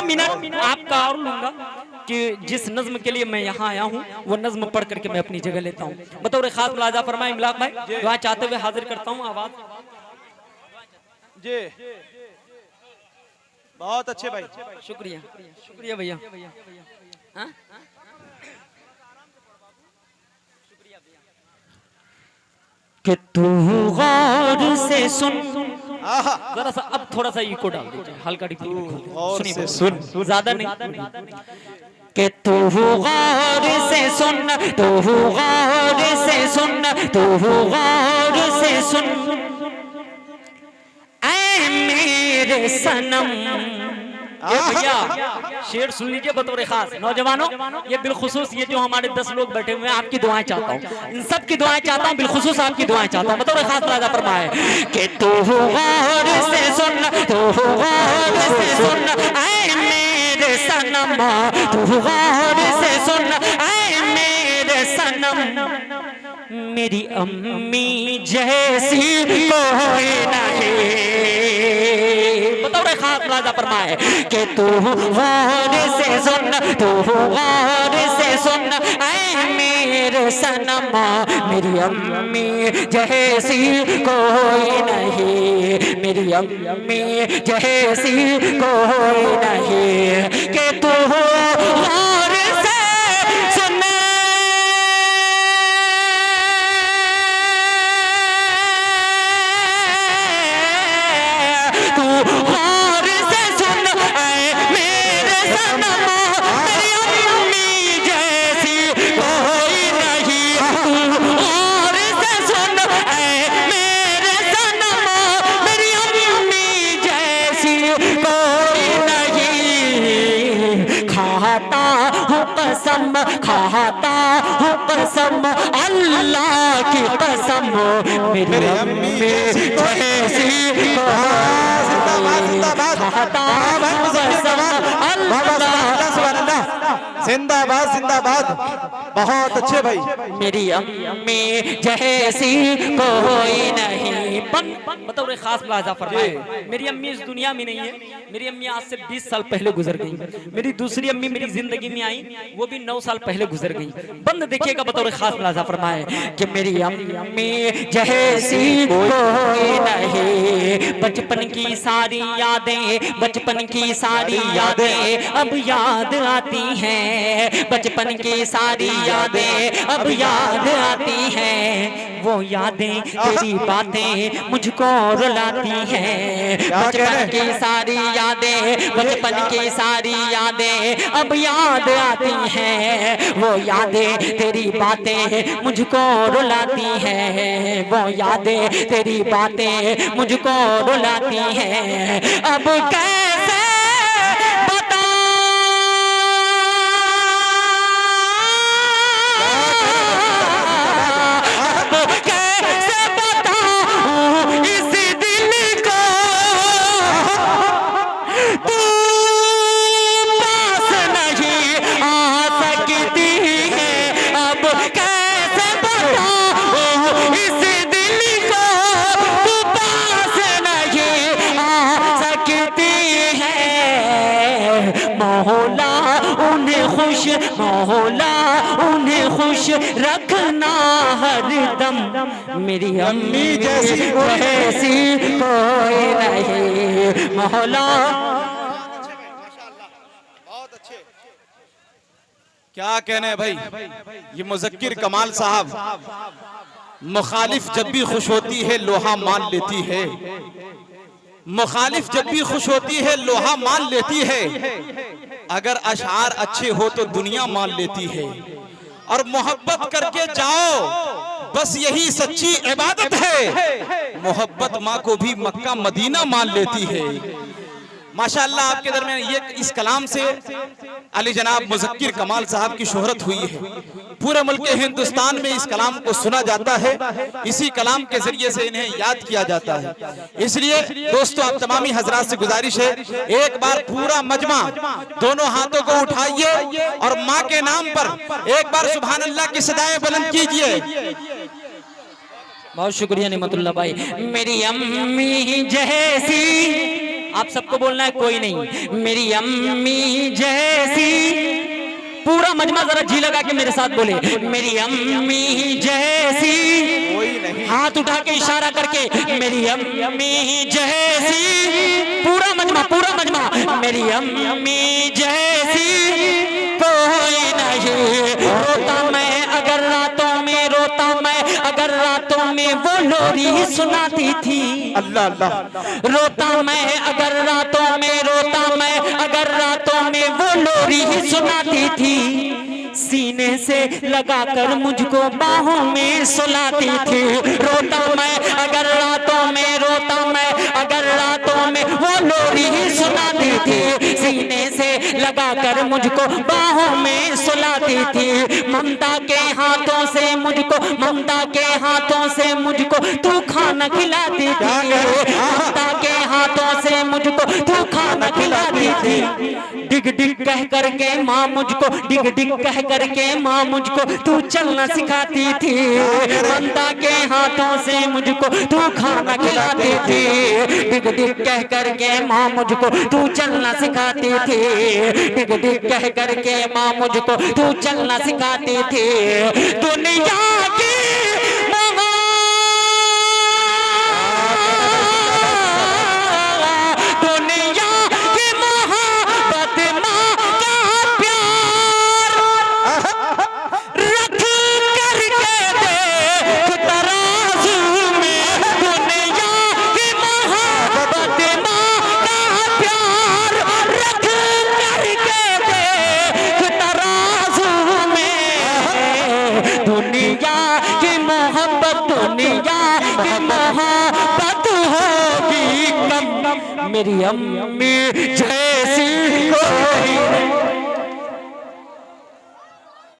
Minute आपका और लूंगा कि जिस नज्म के लिए मैं यहाँ आया हूँ वो नज्म पढ़ करके मैं अपनी जगह लेता हूँ। बतौर खास मुलाजा फरमाए इमलाक भाई, दुआ चाहते हुए हाजिर करता हूँ आवाज जी। बहुत अच्छे भाई, शुक्रिया शुक्रिया भैया। हाँ? कि तू गौर से सुन, जरा सा अब थोड़ा सा इको डाल दीजिए, हल्का डिप सुनिए, सुन ज्यादा नहीं। कि तू गौर से सुन, तू गौर से सुन, तू गौर से सुन ऐ मेरे सनम। ये भैया शेर सुन लीजिए बतौर खास नौजवानों, ये बिलखुसूस ये जो हमारे 10 लोग बैठे हुए हैं आपकी दुआएं चाहता हूँ, इन सब की दुआएं चाहता हूँ, बिलखुसूस आपकी दुआएं चाहता हूँ। बतौर खास राजा फरमाए कि तू गौर से सुन, तू गौर से सुन ऐ मेरे सनम, तू गौर से सुन ऐ मेरे सनम। मेरी अम्मी जैसी कोई नहीं। बतौर खास राजा फरमाए कि तू गौर से सुन, तू गौर से सुन ऐ मेरे सनम। मेरी अम्मी जैसी कोई नहीं, मेरी अम्मी जैसी कोई नहीं। कि तू गौर से सुन, खाता हूँ कसम अल्लाह की कसम, मेरी अम्मी जैसी खाता हूँ कसम अल्लाह। जिंदाबाद जिंदाबाद, बहुत अच्छे भाई। मेरी अम्मी जैसी कोई नहीं। बतौर खास मुलाजा फरमाए मेरी अम्मी इस दुनिया में नहीं है, मेरी अम्मी आज से 20 साल पहले गुजर गई। मेरी दूसरी अम्मी मेरी जिंदगी में आई, वो भी 9 साल पहले गुजर गई। बंद देखिएगा बतौर खास मुलाजा फरमाए कि मेरी अम्मी जैसी कोई नहीं। बचपन की सारी यादें, बचपन की सारी यादें अब याद आती हैं, बचपन की सारी यादें अब याद आती हैं। वो यादें तेरी बातें मुझको रुलाती हैं। बचपन की सारी यादें, बचपन की सारी यादें अब याद आती हैं। वो यादें तेरी बातें मुझको रुलाती हैं, वो यादें तेरी बातें मुझको रुलाती हैं। अब कैसे मौला उन्हें खुश रखना हरदम। मेरी अम्मी जैसी कोई नहीं मौला। बहुत अच्छे, क्या कहने हैं भाई। ये मुज़क्किर कमाल साहब, मुखालिफ जब भी खुश होती है लोहा मान लेती है, मुखालिफ जब भी खुश होती है लोहा मान लेती है। अगर अशआर अच्छे हो तो दुनिया मान लेती है, और मोहब्बत करके जाओ बस यही सच्ची इबादत है। मोहब्बत माँ को भी मक्का मदीना मान लेती है। माशाअल्लाह आपके दरमियान ये इस कलाम से अली जनाब मुज़क्किर कमाल साहब की शोहरत हुई है। पूरे मुल्क हिंदुस्तान में इस कलाम को सुना जाता है, इसी कलाम के जरिए से इन्हें याद किया जाता है। इसलिए दोस्तों आप तमामी हजरात से गुजारिश है, एक बार पूरा मजमा दोनों हाथों को उठाइए और माँ के नाम पर एक बार सुभान अल्लाह की सदाएं बुलंद कीजिए। बहुत शुक्रिया निमतुल्लाह भाई। मेरी अम्मी जैसी आप सबको बोलना है कोई नहीं। मेरी अम्मी जैसी, पूरा मजमा जरा जी लगा के मेरे साथ बोले, मेरी अम्मी जैसी, हाथ उठा के इशारा करके, मेरी अम्मी जैसी, पूरा मजमा, मेरी अम्मी जैसी कोई नहीं। रोता मैं अगर रातों में, रोता मैं अगर रातों में वो लोरी सुनाती थी। अल्लाह अल्लाह। रोता मैं अगर रातों में, रोता मैं अगर रातों में वो लोरी सुनाती थी। सीने से लगाकर मुझको बाहों में सुलाती थी। रोता मैं अगर रातों में, रोता मैं अगर रातों में वो लोरी सुनाती थी। सीने से लगाकर मुझको बाहों में सुलाती थी। ममता के हाथों से मुझको, ममता के हाथों से मुझको तू खाना खिलाती थी। ममता के हाथों से मुझको तू खाना खिलाती थी। डिग डिग कह करके माँ मुझको, डिग डिग कह करके माँ मुझको तू चलना सिखाती थी। ममता के हाथों से मुझको तू खाना खिलाती थी। डिग डिग कह करके माँ मुझको तू चलना सिखाती थी। डिग डिग कह करके माँ मुझको तू चलना सिखाती थी। दुनिया की मेरी अम्मी जैसी